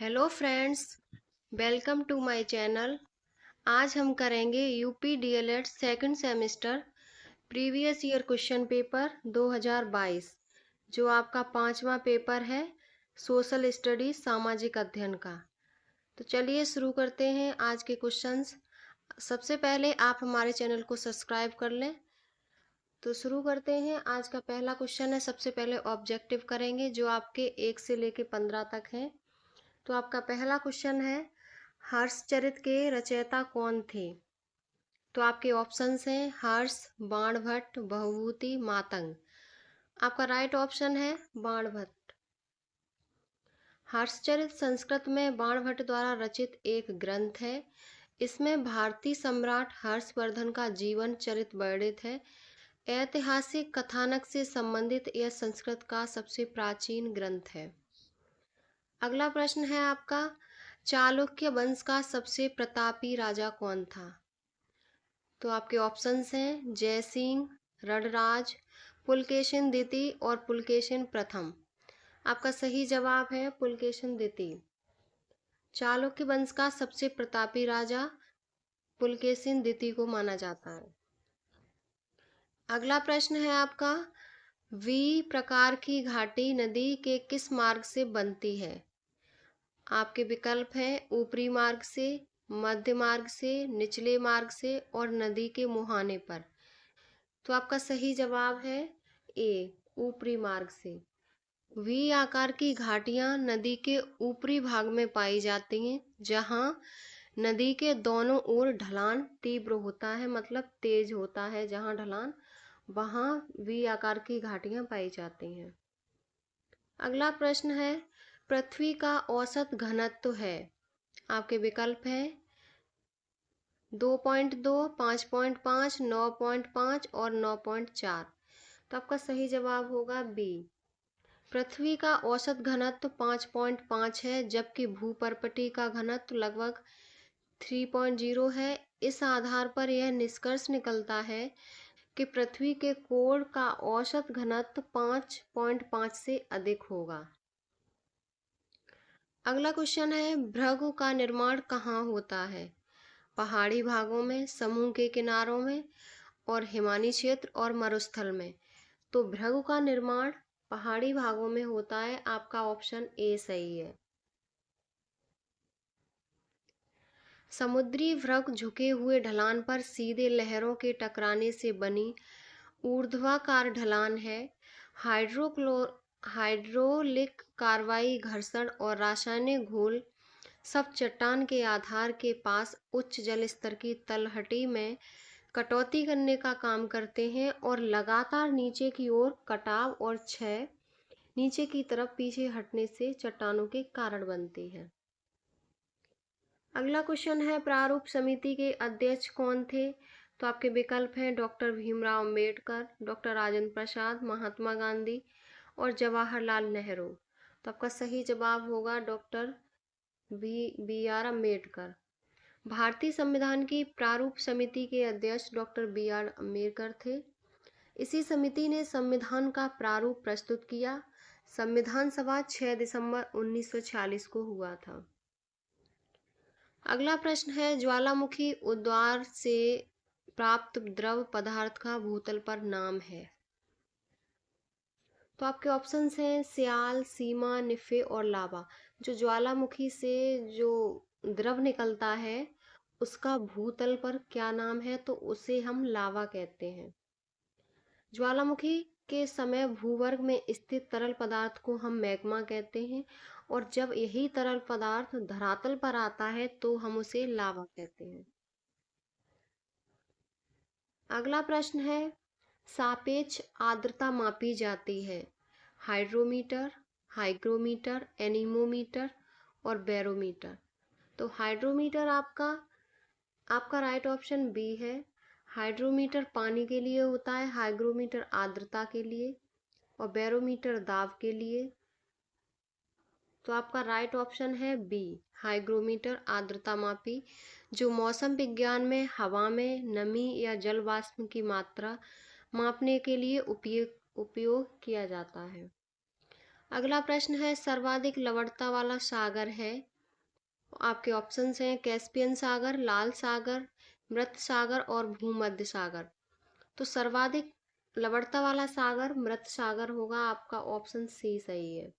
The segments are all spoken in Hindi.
Hello friends, welcome to my channel. आज हम करेंगे UP DElEd second semester previous year question paper 2022, जो आपका पांचवा पेपर है सोशल स्टडीज सामाजिक अध्ययन का। तो चलिए शुरू करते हैं आज के क्वेश्चंस। सबसे पहले आप हमारे चैनल को सब्सक्राइब कर लें। तो शुरू करते हैं। आज का पहला क्वेश्चन है, सबसे पहले ऑब्जेक्टिव करेंगे जो आपके 1 से लेके 15 तक है। तो आपका पहला क्वेश्चन है, हर्षचरित के रचयिता कौन थे? तो आपके ऑप्शंस हैं हर्ष, बाणभट्ट, बहुभूति, मातंग। आपका राइट ऑप्शन है बाणभट्ट। हर्षचरित संस्कृत में बाणभट्ट द्वारा रचित एक ग्रंथ है। इसमें भारतीय सम्राट हर्षवर्धन का जीवन चरित वर्णित है। ऐतिहासिक कथानक से संबंधित यह संस्कृत का सबसे प्राचीन ग्रंथ है। अगला प्रश्न है आपका, चालुक्य वंश का सबसे प्रतापी राजा कौन था? तो आपके ऑप्शंस हैं जयसिंह, रणराज, पुलकेशिन द्वितीय और पुलकेशिन प्रथम। आपका सही जवाब है पुलकेशिन द्वितीय। चालुक्य वंश का सबसे प्रतापी राजा पुलकेशिन द्वितीय को माना जाता है। अगला प्रश्न है आपका, वी प्रकार की घाटी नदी के किस मार्ग से बनती है? आपके विकल्प हैं ऊपरी मार्ग से, मध्य मार्ग से, निचले मार्ग से और नदी के मुहाने पर। तो आपका सही जवाब है ए, ऊपरी मार्ग से। वी आकार की घाटियां नदी के ऊपरी भाग में पाई जाती हैं, जहां नदी के दोनों ओर ढलान तीव्र होता है, मतलब तेज होता है। जहां ढलान, वहां वी आकार की घाटियां पाई जाती हैं। अगला प्रश्न है, पृथ्वी का औसत घनत्व है? आपके विकल्प हैं 2.2, 5.5, 9.5 और 9.4। तो आपका सही जवाब होगा बी। पृथ्वी का औसत घनत्व 5.5 है, जबकि भूपर्पटी का घनत्व लगभग 3.0 है। इस आधार पर यह निष्कर्ष निकलता है कि पृथ्वी के कोण का औसत घनत्व 5.5 से अधिक होगा। अगला क्वेश्चन है, भृगु का निर्माण कहाँ होता है? पहाड़ी भागों में, समूह के किनारों में और हिमानी क्षेत्र और मरुस्थल में। तो भृगु का निर्माण पहाड़ी भागों में होता है। आपका ऑप्शन ए सही है। समुद्री भृगु झुके हुए ढलान पर सीधे लहरों के टकराने से बनी ऊर्ध्वाकार ढलान है। हाइड्रोलिक कार्रवाई, घर्षण और रासायनिक घोल सब चट्टान के आधार के पास उच्च जल स्तर की तलहटी में कटौती करने का काम करते हैं और लगातार नीचे की ओर कटाव और क्षय, नीचे की तरफ पीछे हटने से चट्टानों के कारण बनती है। अगला क्वेश्चन है, प्रारूप समिति के अध्यक्ष कौन थे? तो आपके विकल्प हैं डॉक्टर भीमराव अम्बेडकर, डॉक्टर राजेंद्र प्रसाद, महात्मा गांधी और जवाहरलाल नेहरू। तो आपका सही जवाब होगा डॉक्टर बी आर अम्बेडकर। भारतीय संविधान की प्रारूप समिति के अध्यक्ष डॉक्टर बी आर अम्बेडकर थे। इसी समिति ने संविधान का प्रारूप प्रस्तुत किया। संविधान सभा 6 दिसंबर 1946 को हुआ था। अगला प्रश्न है, ज्वालामुखी उद्वार से प्राप्त द्रव पदार्थ का भूतल पर नाम है? तो आपके ऑप्शंस हैं स्याल, सीमा, निफे और लावा। जो ज्वालामुखी से जो द्रव निकलता है उसका भूतल पर क्या नाम है? तो उसे हम लावा कहते हैं। ज्वालामुखी के समय भूवर्ग में स्थित तरल पदार्थ को हम मैग्मा कहते हैं, और जब यही तरल पदार्थ धरातल पर आता है तो हम उसे लावा कहते हैं। अगला प्रश्न है, सापेक्ष आर्द्रता मापी जाती है? हाइड्रोमीटर, हाइग्रोमीटर, एनीमोमीटर और बैरोमीटर। तो हाइड्रोमीटर आपका राइट ऑप्शन बी है। हाइड्रोमीटर पानी के लिए होता है, हाइग्रोमीटर आर्द्रता के लिए और बैरोमीटर दाब के लिए। तो आपका राइट ऑप्शन है बी, हाइग्रोमीटर आर्द्रता मापी, जो मौसम विज्ञान में हवा में नमी या जल वाष्प की मात्रा मापने के लिए उपयोग किया जाता है। अगला प्रश्न है, सर्वाधिक लवणता वाला सागर है? आपके ऑप्शंस हैं कैस्पियन सागर, लाल सागर, मृत सागर और भूमध्य सागर। तो सर्वाधिक लवणता वाला सागर मृत सागर होगा, आपका ऑप्शन सी सही है।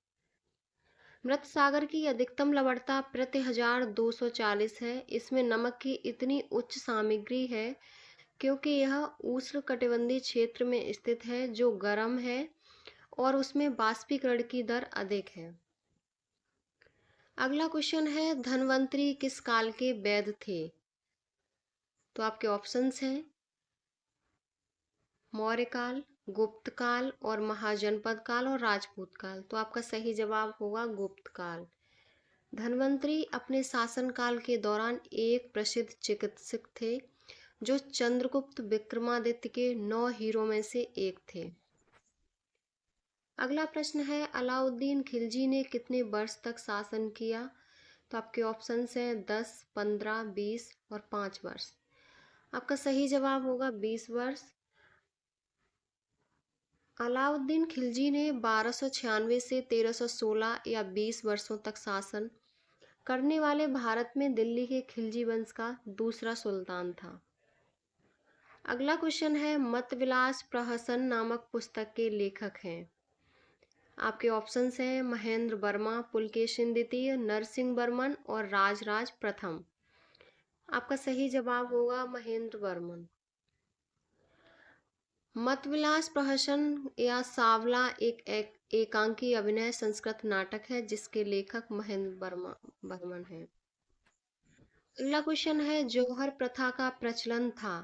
मृत सागर की अधिकतम लवणता प्रति 1240 है। इसमें नमक की इतनी उच्च सामग्री है क्योंकि यह उष्णकटिबंधीय क्षेत्र में स्थित है जो गर्म है और उसमें बाष्पीकरण की दर अधिक है। अगला क्वेश्चन है धन्वंतरी किस काल के वैद्य थे? तो आपके ऑप्शंस हैं मौर्य काल, गुप्त काल और महाजनपद काल और राजपूत काल। तो आपका सही जवाब होगा गुप्त काल। धन्वंतरी अपने शासनकाल के दौरान एक प्रसिद्ध चिकित्सक थे जो चंद्रगुप्त विक्रमादित्य के 9 हीरो में से एक थे। अगला प्रश्न है अलाउद्दीन खिलजी ने कितने वर्ष तक शासन किया? तो आपके ऑप्शंस हैं 10, 15, 20 और 5 वर्ष। आपका सही जवाब होगा 20 वर्ष। अलाउद्दीन खिलजी ने 1296 से 1316 या 20 वर्षों तक शासन करने वाले भारत में दिल्ली के खिलजी वंश का दूसरा सुल्तान था। अगला क्वेश्चन है मतविलास प्रहसन नामक पुस्तक के लेखक हैं। आपके ऑप्शंस हैं महेंद्र वर्मा, पुलकेशिन द्वितीय, नरसिंह वर्मन और राजराज प्रथम। आपका सही जवाब होगा महेंद्र वर्मन। मतविलास प्रहसन या सांवला एक एकांकी अभिनय संस्कृत नाटक है जिसके लेखक महेंद्र वर्मन है। अगला क्वेश्चन है जौहर प्रथा का प्रचलन था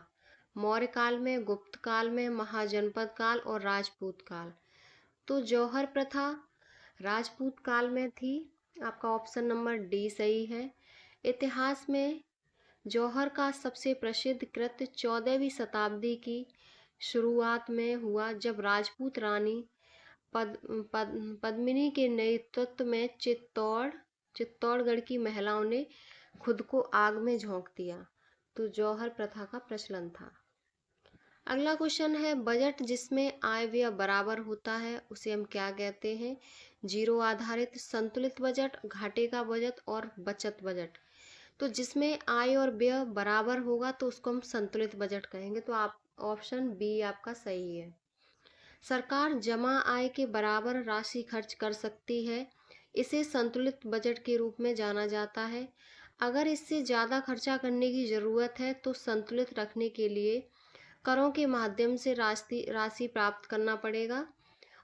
मौर्य काल में, गुप्त काल में, महाजनपद काल और राजपूत काल। तो जौहर प्रथा राजपूत काल में थी। आपका ऑप्शन नंबर डी सही है। इतिहास में जौहर का सबसे प्रसिद्ध कृत्य 14वीं शताब्दी की शुरुआत में हुआ जब राजपूत रानी पद्मिनी के नेतृत्व में चित्तौड़गढ़ की महिलाओं ने खुद को आग में झोंक दिया। तो जौहर प्रथा का प्रचलन था। अगला क्वेश्चन है बजट जिसमें आय व्यय बराबर होता है उसे हम क्या कहते हैं? जीरो आधारित, संतुलित बजट, घाटे का बजट और बचत बजट। तो जिसमें आय और व्यय बराबर होगा तो उसको हम संतुलित बजट कहेंगे। तो आप ऑप्शन बी आपका सही है। सरकार जमा आय के बराबर राशि खर्च कर सकती है, इसे संतुलित बजट के रूप में जाना जाता है। अगर इससे ज़्यादा खर्चा करने की ज़रूरत है तो संतुलित रखने के लिए करों के माध्यम से राशि प्राप्त करना पड़ेगा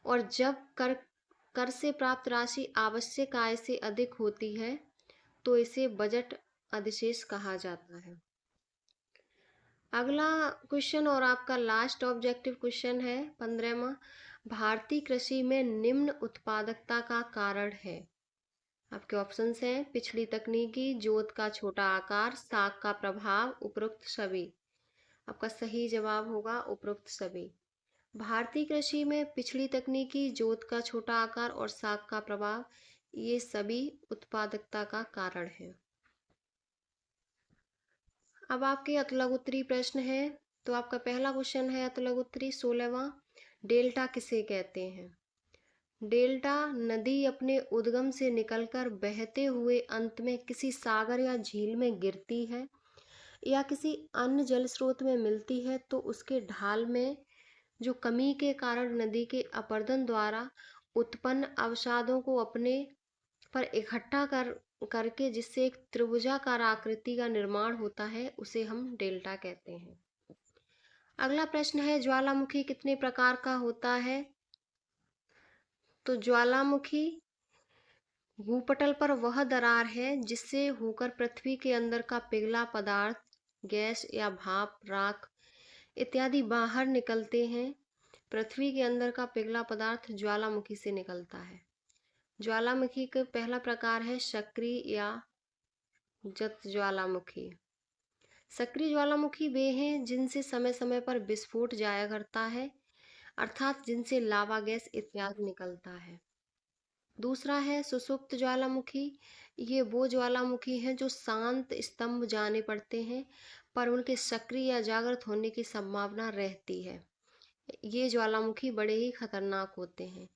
और जब कर से प्राप्त राशि आवश्यक आय से अधिक होती है तो इसे बजट अधिशेष कहा जाता है। अगला क्वेश्चन और आपका लास्ट ऑब्जेक्टिव क्वेश्चन है 15वां, भारतीय कृषि में निम्न उत्पादकता का कारण है। आपके ऑप्शंस हैं पिछड़ी तकनीकी, जोत का छोटा आकार, साग का प्रभाव, उपरोक्त सभी। आपका सही जवाब होगा उपरोक्त सभी। भारतीय कृषि में पिछड़ी तकनीकी, जोत का छोटा आकार और साग का प्रभाव ये सभी उत्पादकता का कारण है। अब आपके अतुलगोत्तरीय प्रश्न है। तो आपका पहला क्वेश्चन है अतुलगोत्तरीय 16वां, डेल्टा किसे कहते हैं? डेल्टा नदी अपने उद्गम से निकलकर बहते हुए अंत में किसी सागर या झील में गिरती है या किसी अन्य जल स्रोत में मिलती है तो उसके ढाल में जो कमी के कारण नदी के अपरदन द्वारा उत्पन्न अवसादों को अपने पर इकट्ठा करके जिससे एक त्रिभुजाकार आकृति का निर्माण होता है उसे हम डेल्टा कहते हैं। अगला प्रश्न है ज्वालामुखी कितने प्रकार का होता है? तो ज्वालामुखी भूपटल पर वह दरार है जिससे होकर पृथ्वी के अंदर का पिघला पदार्थ, गैस या भाप, राख इत्यादि बाहर निकलते हैं। पृथ्वी के अंदर का पिघला पदार्थ ज्वालामुखी से निकलता है। ज्वालामुखी का पहला प्रकार है सक्रिय या जत ज्वालामुखी। सक्रिय ज्वालामुखी वे हैं जिनसे समय समय पर विस्फोट जाया करता है, अर्थात जिनसे लावा गैस इत्यादि निकलता है। दूसरा है सुषुप्त ज्वालामुखी। ये वो ज्वालामुखी हैं जो शांत स्तंभ जाने पड़ते हैं पर उनके सक्रिय या जागृत होने की संभावना रहती है। ये ज्वालामुखी बड़े ही खतरनाक होते हैं।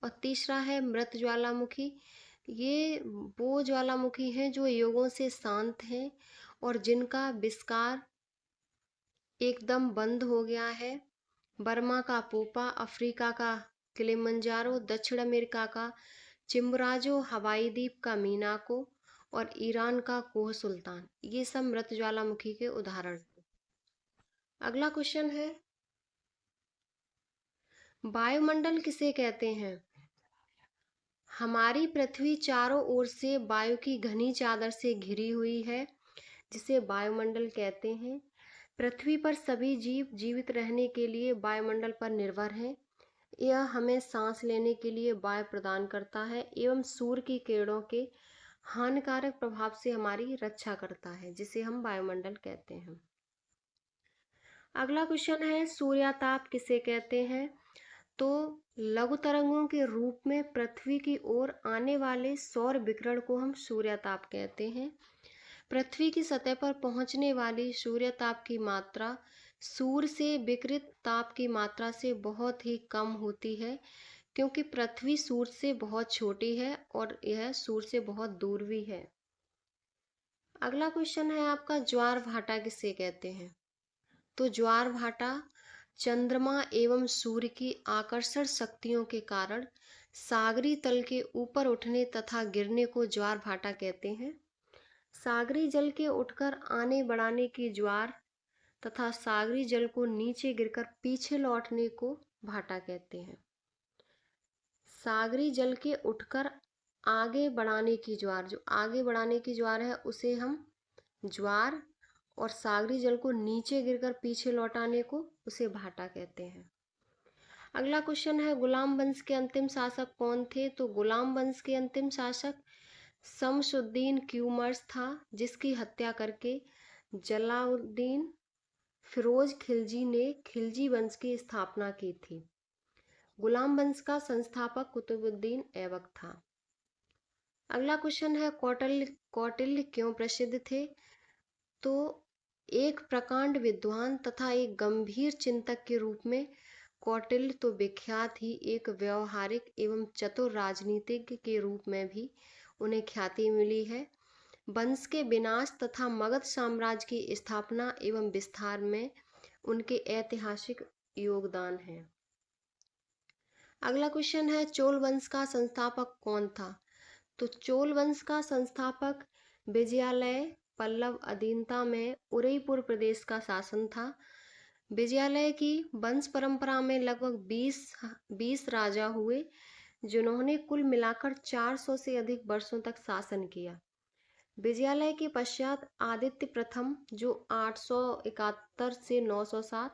और तीसरा है मृत ज्वालामुखी। ये वो ज्वालामुखी हैं जो युगों से शांत हैं और जिनका विस्तार एकदम बंद हो गया है। बर्मा का पोपा, अफ्रीका का किलिमंजारो, दक्षिण अमेरिका का चिम्बुराजो, हवाई द्वीप का मीनाको और ईरान का कोह सुल्तान, ये सब मृत ज्वालामुखी के उदाहरण हैं। अगला क्वेश्चन है, वायुमंडल किसे कहते हैं? हमारी पृथ्वी चारों ओर से वायु की घनी चादर से घिरी हुई है, जिसे वायुमंडल कहते हैं। पृथ्वी पर सभी जीव जीवित रहने के लिए वायुमंडल पर निर्भर हैं। यह हमें सांस लेने के लिए वायु प्रदान करता है एवं सूर्य की किरणों के हानिकारक प्रभाव से हमारी रक्षा करता है, जिसे हम वायुमंडल कहते हैं। अगला क्वेश्चन है, सूर्याताप किसे कहते हैं? तो लघु तरंगों के रूप में पृथ्वी की ओर आने वाले सौर विकिरण को हम सूर्याताप कहते हैं। पृथ्वी की सतह पर पहुंचने वाली सूर्यताप की मात्रा सूर्य से विकिरित ताप की मात्रा से बहुत ही कम होती है, क्योंकि पृथ्वी सूर्य से बहुत छोटी है और यह सूर्य से बहुत दूर भी है। अगला क्वेश्चन है आपका, ज्वार भाटा किसे कहते हैं? तो ज्वार भाटा चंद्रमा एवं सूर्य की आकर्षण शक्तियों के कारण सागरी तल के ऊपर उठने तथा गिरने को ज्वार भाटा कहते हैं। सागरी जल के उठकर आने बढ़ाने की ज्वार तथा सागरी जल को नीचे गिरकर पीछे लौटने को भाटा कहते हैं। सागरी जल के उठकर आगे बढ़ाने की ज्वार, जो आगे बढ़ाने की ज्वार है उसे हम ज्वार, और सागरी जल को नीचे गिरकर पीछे लौटाने को उसे भाटा कहते हैं। अगला क्वेश्चन है, गुलाम वंश के अंतिम शासक कौन थे? तो गुलाम वंश के अंतिम शासक शमसुद्दीन क्यूमर्स था, जिसकी हत्या करके जलाउद्दीन फिरोज खिलजी ने खिलजी वंश की स्थापना की थी। गुलाम वंश का संस्थापक कुतुबुद्दीन ऐबक था। अगला क्वेश्चन है, कौटिल्य क्यों प्रसिद्ध थे? तो एक प्रकांड विद्वान तथा एक गंभीर चिंतक के रूप में कौटिल्य तो विख्यात ही, एक व्यवहारिक एवं चतुर राजनीतिज्ञ के रूप में भी उन्हें ख्याति मिली है। वंश के विनाश तथा मगध साम्राज्य की स्थापना एवं विस्तार में उनके ऐतिहासिक योगदान है। अगला क्वेश्चन है, चोल वंश का संस्थापक कौन था? तो चोल वंश का संस्थापक विजयालय पल्लव अधीनता में उदयपुर प्रदेश का शासन था। विजयालय की वंश परंपरा में लगभग 20 राजा हुए, जिन्होंने कुल मिलाकर 400 से अधिक वर्षों तक शासन किया। विजयालय के पश्चात आदित्य प्रथम, जो 871 से 907,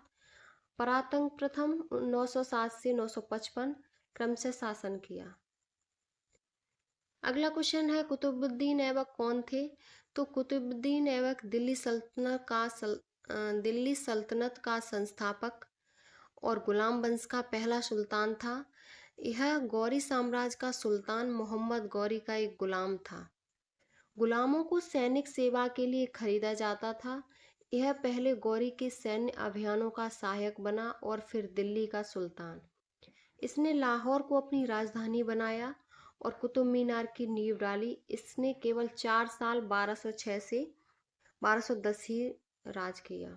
परातंग प्रथम 907 से 955 क्रमशः शासन किया। अगला क्वेश्चन है, कुतुबुद्दीन ऐबक कौन थे? तो कुतुबुद्दीन ऐबक दिल्ली सल्तनत का संस्थापक और गुलाम वंश का पहला सुल्तान था। यह गौरी साम्राज्य का सुल्तान मोहम्मद गौरी का एक गुलाम था। गुलामों को सैनिक सेवा के लिए खरीदा जाता था। यह पहले गौरी के सैन्य अभियानों का सहायक बना और फिर दिल्ली का सुल्तान। इसने लाहौर को अपनी राजधानी बनाया और कुतुब मीनार की नींव डाली। इसने केवल 4 साल 1206 से 1210 ही राज किया।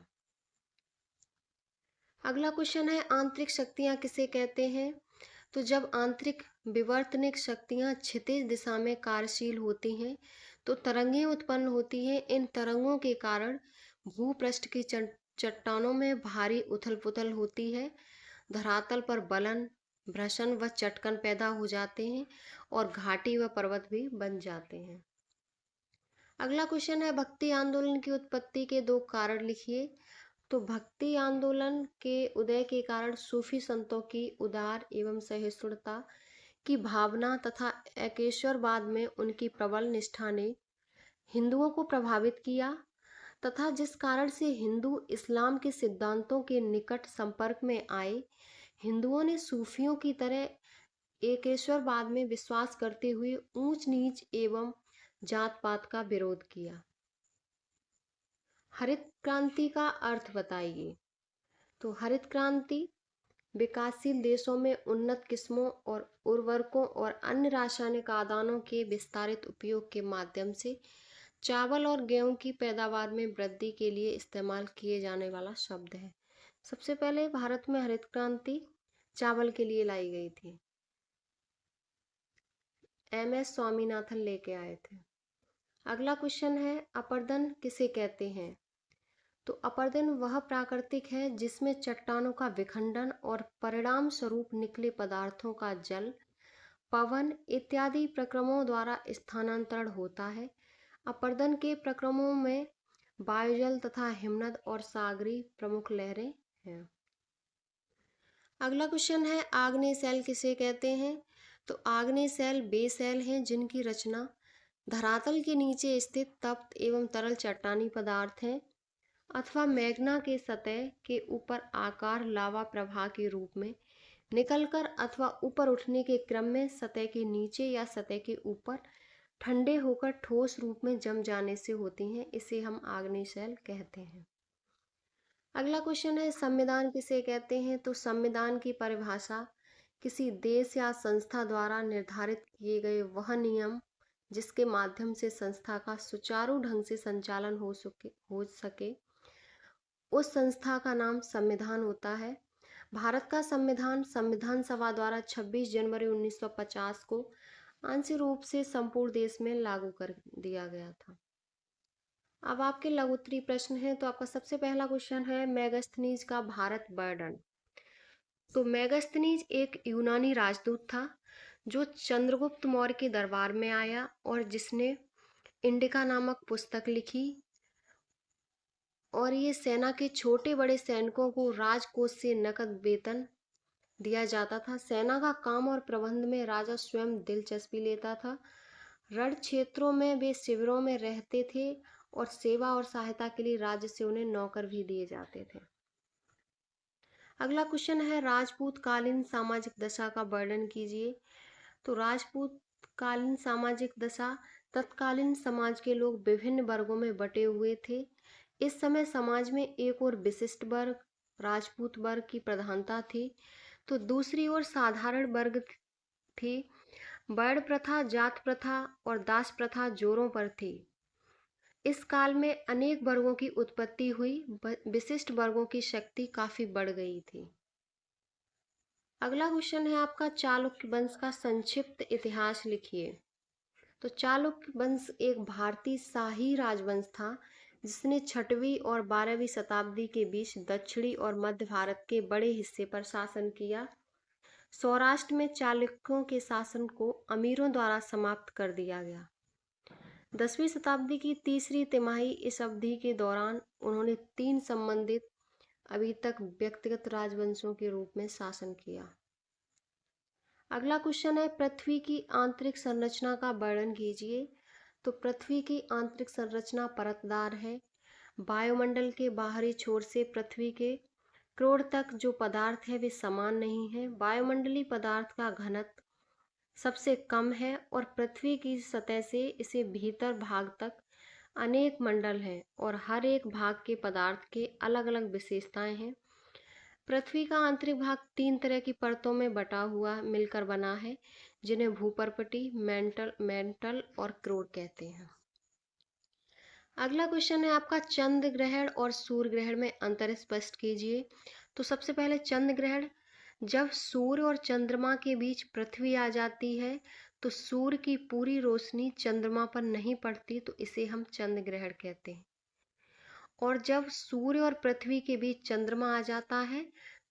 अगला क्वेश्चन है, आंतरिक शक्तियां किसे कहते हैं? तो जब आंतरिक विवर्तनिक शक्तियां क्षितिज दिशा में कार्यशील होती हैं तो तरंगें उत्पन्न होती हैं। इन तरंगों के कारण भूपृष्ठ की चट्टानों में भारी उथल पुथल होती है। धरातल पर बलन, भ्रशन व चटकन पैदा हो जाते हैं और घाटी व पर्वत भी बन जाते हैं। अगला क्वेश्चन है, भक्ति आंदोलन की उत्पत्ति के 2 कारण लिखिए। तो भक्ति आंदोलन के उदय के कारण सूफी संतों की उदार एवं सहिष्णुता की भावना तथा एकेश्वरवाद में उनकी प्रबल निष्ठा ने हिंदुओं को प्रभावित किया तथा जिस कारण से हिंदू इस्लाम के सिद्धांतों के निकट संपर्क में आए। हिंदुओं ने सूफियों की तरह एकेश्वरवाद में विश्वास करते हुए ऊंच नीच एवं जात पात का विरोध किया। हरित क्रांति का अर्थ बताइए। तो हरित क्रांति विकासशील देशों में उन्नत किस्मों और उर्वरकों और अन्य रासायनिक आदानों के विस्तारित उपयोग के माध्यम से चावल और गेहूं की पैदावार में वृद्धि के लिए इस्तेमाल किए जाने वाला शब्द है। सबसे पहले भारत में हरित क्रांति चावल के लिए लाई गई थी। MS स्वामीनाथन लेके आए थे। अगला क्वेश्चन है, अपर्दन किसे कहते हैं? तो अपर्दन वह प्राकृतिक है जिसमें चट्टानों का विखंडन और परिणाम स्वरूप निकले पदार्थों का जल, पवन इत्यादि प्रक्रमों द्वारा स्थानांतरण होता है। अपर्दन के प्रक्रमों में वायुजल तथा हिमनद और सागरी प्रमुख लहरें हैं। अगला क्वेश्चन है, आग्नेय शैल किसे कहते हैं? तो आग्नेय शैल वे शैल हैं जिनकी रचना धरातल के नीचे स्थित तप्त एवं तरल चट्टानी पदार्थ हैं अथवा मैग्ना के सतह के ऊपर आकार लावा प्रवाह के रूप में निकलकर अथवा ऊपर उठने के क्रम में सतह के नीचे या सतह के ऊपर ठंडे होकर ठोस रूप में जम जाने से होती हैं। इसे हम आग्नेय शैल कहते हैं। अगला क्वेश्चन है, संविधान किसे कहते हैं? तो संविधान की परिभाषा किसी देश या संस्था द्वारा निर्धारित किए गए वह नियम जिसके माध्यम से संस्था का सुचारू ढंग से संचालन हो सके उस संस्था का नाम संविधान होता है। भारत का संविधान संविधान सभा द्वारा 26 जनवरी 1950 को आंशिक रूप से संपूर्ण देश में लागू कर दिया गया था। अब आपके लघुत्तरीय प्रश्न हैं। तो आपका सबसे पहला क्वेश्चन है, मेगास्थनीज का भारत वर्णन। तो मेगास्थनीज एक यूनानी राजदूत था जो चंद्रगुप्त मौर्य के दरबार में आया और जिसने इंडिका नामक पुस्तक लिखी और ये सेना के छोटे बड़े सैनिकों को राजकोष से नकद वेतन दिया जाता था। सेना का काम और प्रबंध में राजा स्वयं दिलचस्पी लेता था। रण क्षेत्रों में वे शिविरों में रहते थे और सेवा और सहायता के लिए राज्य से उन्हें नौकर भी दिए जाते थे। अगला क्वेश्चन है, राजपूत कालीन सामाजिक दशा का वर्णन कीजिए। तो राजपूत कालीन सामाजिक दशा तत्कालीन समाज के लोग विभिन्न वर्गों में बटे हुए थे। इस समय समाज में एक और विशिष्ट वर्ग राजपूत वर्ग की प्रधानता थी तो दूसरी ओर साधारण वर्ग थी। वर्ण प्रथा, जात प्रथा और दास प्रथा जोरों पर थी। इस काल में अनेक वर्गों की उत्पत्ति हुई, विशिष्ट वर्गों की शक्ति काफी बढ़ गई थी। अगला क्वेश्चन है आपका, चालुक्य वंश का संक्षिप्त इतिहास लिखिए। तो चालुक्य वंश एक भारतीय शाही राजवंश था जिसने 6वीं और 12वीं शताब्दी के बीच दक्षिणी और मध्य भारत के बड़े हिस्से पर शासन किया। सौराष्ट्र में चालुक्यों के शासन को अमीरों द्वारा समाप्त कर दिया गया। 10वीं शताब्दी की तीसरी तिमाही इस अवधि के दौरान उन्होंने 3 संबंधित अभी तक व्यक्तिगत राजवंशों के रूप में शासन किया। अगला क्वेश्चन है, पृथ्वी की आंतरिक संरचना का वर्णन कीजिए। तो पृथ्वी की आंतरिक संरचना परतदार है। वायुमंडल के बाहरी छोर से पृथ्वी के क्रोड़ तक जो पदार्थ है वे समान नहीं है। वायुमंडलीय पदार्थ का घनत्व सबसे कम है और पृथ्वी की सतह से इसे भीतर भाग तक अनेक मंडल हैं और हर एक भाग के पदार्थ के अलग अलग विशेषताएं हैं। पृथ्वी का आंतरिक भाग 3 तरह की परतों में बटा हुआ मिलकर बना है जिन्हें भूपर्पटी, मेंटल और क्रोड़ कहते हैं। अगला क्वेश्चन है आपका, चंद्र ग्रहण और सूर्य ग्रहण में अंतर स्पष्ट कीजिए। तो सबसे पहले चंद्र ग्रहण, जब सूर्य और चंद्रमा के बीच पृथ्वी आ जाती है तो सूर्य की पूरी रोशनी चंद्रमा पर नहीं पड़ती तो इसे हम चंद्र ग्रहण कहते हैं। और जब सूर्य और पृथ्वी के बीच चंद्रमा आ जाता है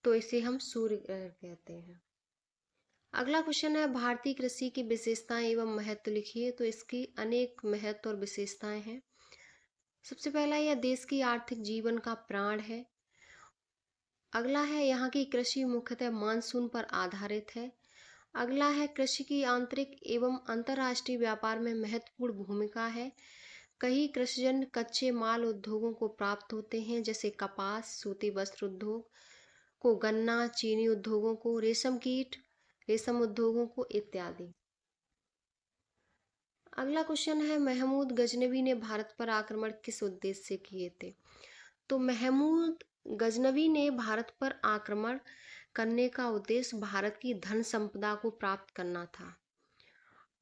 तो इसे हम सूर्य ग्रहण कहते हैं। अगला क्वेश्चन है, भारतीय कृषि की विशेषताएं एवं महत्व लिखिए। तो इसकी अनेक महत्व और विशेषताएं हैं। सबसे पहला, यह देश की आर्थिक जीवन का प्राण है। अगला है, यहाँ की कृषि मुख्यतः मानसून पर आधारित है। अगला है, कृषि की आंतरिक एवं अंतर्राष्ट्रीय व्यापार में महत्वपूर्ण भूमिका है। कई कृषिजन्य कच्चे माल उद्योगों को प्राप्त होते हैं जैसे कपास, सूती वस्त्र उद्योग को, गन्ना, चीनी उद्योगों को, रेशम कीट, रेशम उद्योगों को इत्यादि। अगला क्वेश्चन है, महमूद गजनवी ने भारत पर आक्रमण किस उद्देश्य से किए थे? तो महमूद गजनवी ने भारत पर आक्रमण करने का उद्देश्य भारत की धन संपदा को प्राप्त करना था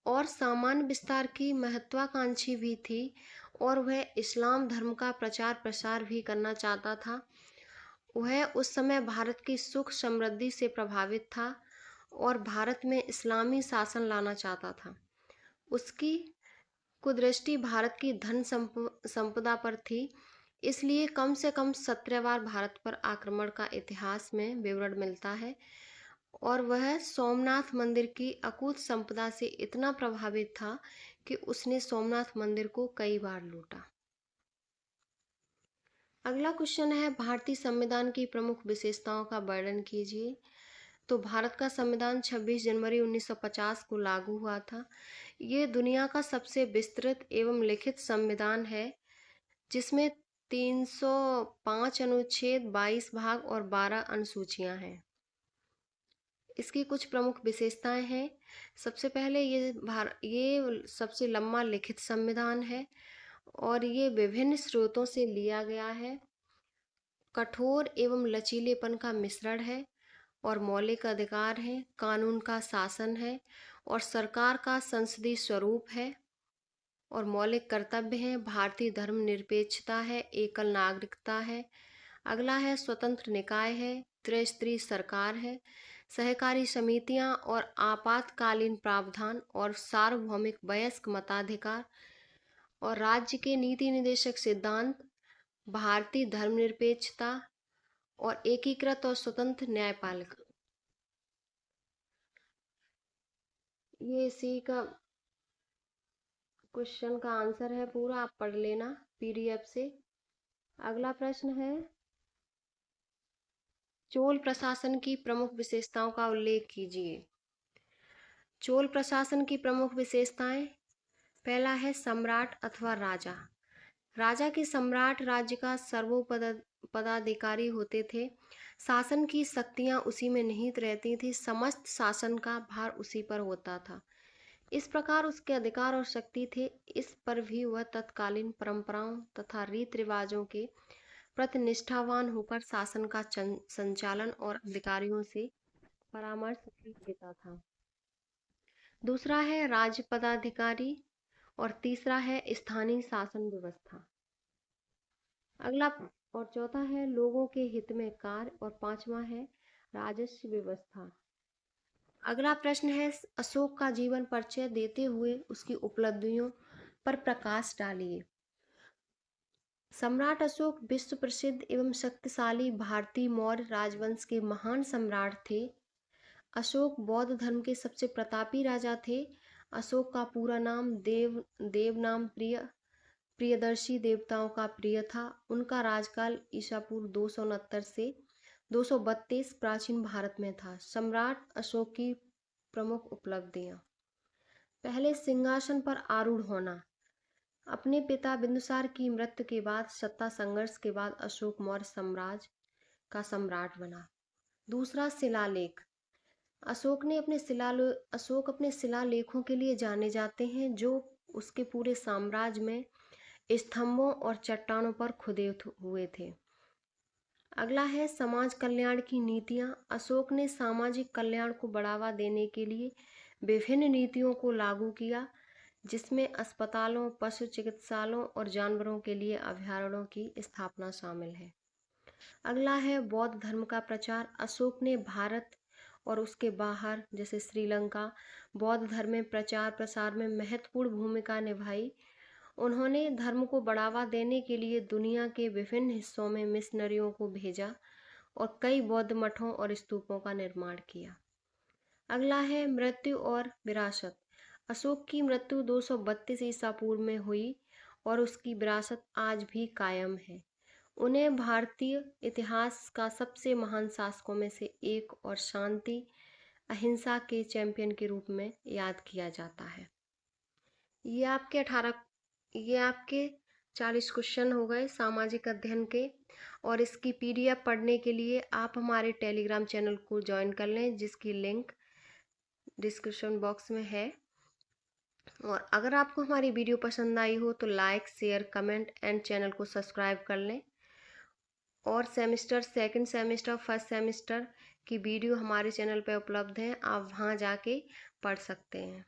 और सामान्य विस्तार की महत्वाकांक्षी भी थी और वह इस्लाम धर्म का प्रचार प्रसार भी करना चाहता था। वह उस समय भारत की सुख समृद्धि से प्रभावित था और भारत में इस्लामी शासन लाना चाहता था। उसकी कुदृष्टि भारत की धन संपदा पर थी, इसलिए कम से कम 17 बार भारत पर आक्रमण का इतिहास में विवरण मिलता है और वह सोमनाथ मंदिर की अकूत संपदा से इतना प्रभावित था कि उसने सोमनाथ मंदिर को कई बार लूटा। अगला क्वेश्चन है, भारतीय संविधान की प्रमुख विशेषताओं का वर्णन कीजिए। तो भारत का संविधान 26 जनवरी 1950 को लागू हुआ था। ये दुनिया का सबसे विस्तृत एवं लिखित संविधान है, जिसमें 305 अनुच्छेद, 22 भाग और 12 अनुसूचियां हैं। इसकी कुछ प्रमुख विशेषताएं हैं। सबसे पहले ये सबसे लंबा लिखित संविधान है और ये विभिन्न स्रोतों से लिया गया है। कठोर एवं लचीलेपन का मिश्रण है और मौलिक अधिकार है, कानून का शासन है और सरकार का संसदीय स्वरूप है और मौलिक कर्तव्य हैं। भारतीय धर्मनिरपेक्षता है, एकल नागरिकता है। अगला है स्वतंत्र निकाय है, त्रिस्तरीय सरकार है, सहकारी समितियां और आपातकालीन प्रावधान और सार्वभौमिक वयस्क मताधिकार और राज्य के नीति निर्देशक सिद्धांत, भारतीय धर्मनिरपेक्षता और एकीकृत और स्वतंत्र न्यायपालिका। ये इसी का क्वेश्चन का आंसर है, पूरा आप पढ़ लेना पीडीएफ से। अगला प्रश्न है, चोल प्रशासन की प्रमुख विशेषताओं का उल्लेख कीजिए। चोल प्रशासन की प्रमुख विशेषताएं, पहला है सम्राट अथवा राजा। राजा के सम्राट राज्य का सर्वोपदाधिकारी होते थे। शासन की शक्तियां उसी में निहित रहती थी, समस्त शासन का भार उसी पर होता था। इस प्रकार उसके अधिकार और शक्ति थे, इस पर भी वह तत्कालीन परंपराओं तथा रीति रिवाजों के प्रति निष्ठावान होकर शासन का संचालन और अधिकारियों से परामर्श लेता था। दूसरा है राज्य पदाधिकारी और तीसरा है स्थानीय शासन व्यवस्था। अगला और चौथा है लोगों के हित में कार्य और पांचवा है राजस्व व्यवस्था। अगला प्रश्न है, अशोक का जीवन परिचय देते हुए उसकी उपलब्धियों पर प्रकाश डालिए। सम्राट अशोक विश्व प्रसिद्ध एवं शक्तिशाली भारतीय मौर्य राजवंश के महान सम्राट थे। अशोक बौद्ध धर्म के सबसे प्रतापी राजा थे। अशोक का पूरा नाम देव नाम प्रियदर्शी देवताओं का प्रिय था। उनका राजकाल ईसा पूर्व 269 से 232 प्राचीन भारत में था। सम्राट अशोक की प्रमुख उपलब्धियां, पहले सिंहासन पर आरूढ़ होना। अपने पिता बिंदुसार की मृत्यु के बाद सत्ता संघर्ष के बाद अशोक मौर्य साम्राज्य का सम्राट बना। दूसरा शिलालेख, अशोक अपने शिलालेखों के लिए जाने जाते हैं, जो उसके पूरे साम्राज्य में स्तंभों और चट्टानों पर खुदे हुए थे। अगला है समाज कल्याण की नीतियां। अशोक ने सामाजिक कल्याण को बढ़ावा देने के लिए विभिन्न नीतियों को लागू किया, जिसमें अस्पतालों, पशु चिकित्सालयों और जानवरों के लिए अभयारण्यों की स्थापना शामिल है। अगला है बौद्ध धर्म का प्रचार। अशोक ने भारत और उसके बाहर जैसे श्रीलंका बौद्ध धर्म में प्रचार प्रसार में महत्वपूर्ण भूमिका निभाई। उन्होंने धर्म को बढ़ावा देने के लिए दुनिया के विभिन्न हिस्सों में मिशनरियों को भेजा और कई बौद्ध मठों और स्तूपों का निर्माण किया। अगला है मृत्यु और विरासत। अशोक की मृत्यु 232 ईसा पूर्व में हुई और उसकी विरासत आज भी कायम है। उन्हें भारतीय इतिहास का सबसे महान शासकों में से एक और शांति अहिंसा के चैंपियन के रूप में याद किया जाता है। ये आपके 40 क्वेश्चन हो गए सामाजिक अध्ययन के, और इसकी पीडीएफ पढ़ने के लिए आप हमारे टेलीग्राम चैनल को ज्वाइन कर लें, जिसकी लिंक डिस्क्रिप्शन बॉक्स में है। और अगर आपको हमारी वीडियो पसंद आई हो तो like, share, comment and channel को सब्सक्राइब कर लें। और सेकंड सेमेस्टर, फर्स्ट सेमेस्टर की वीडियो हमारे चैनल पे उपलब्ध है, आप वहाँ जाके पढ़ सकते हैं।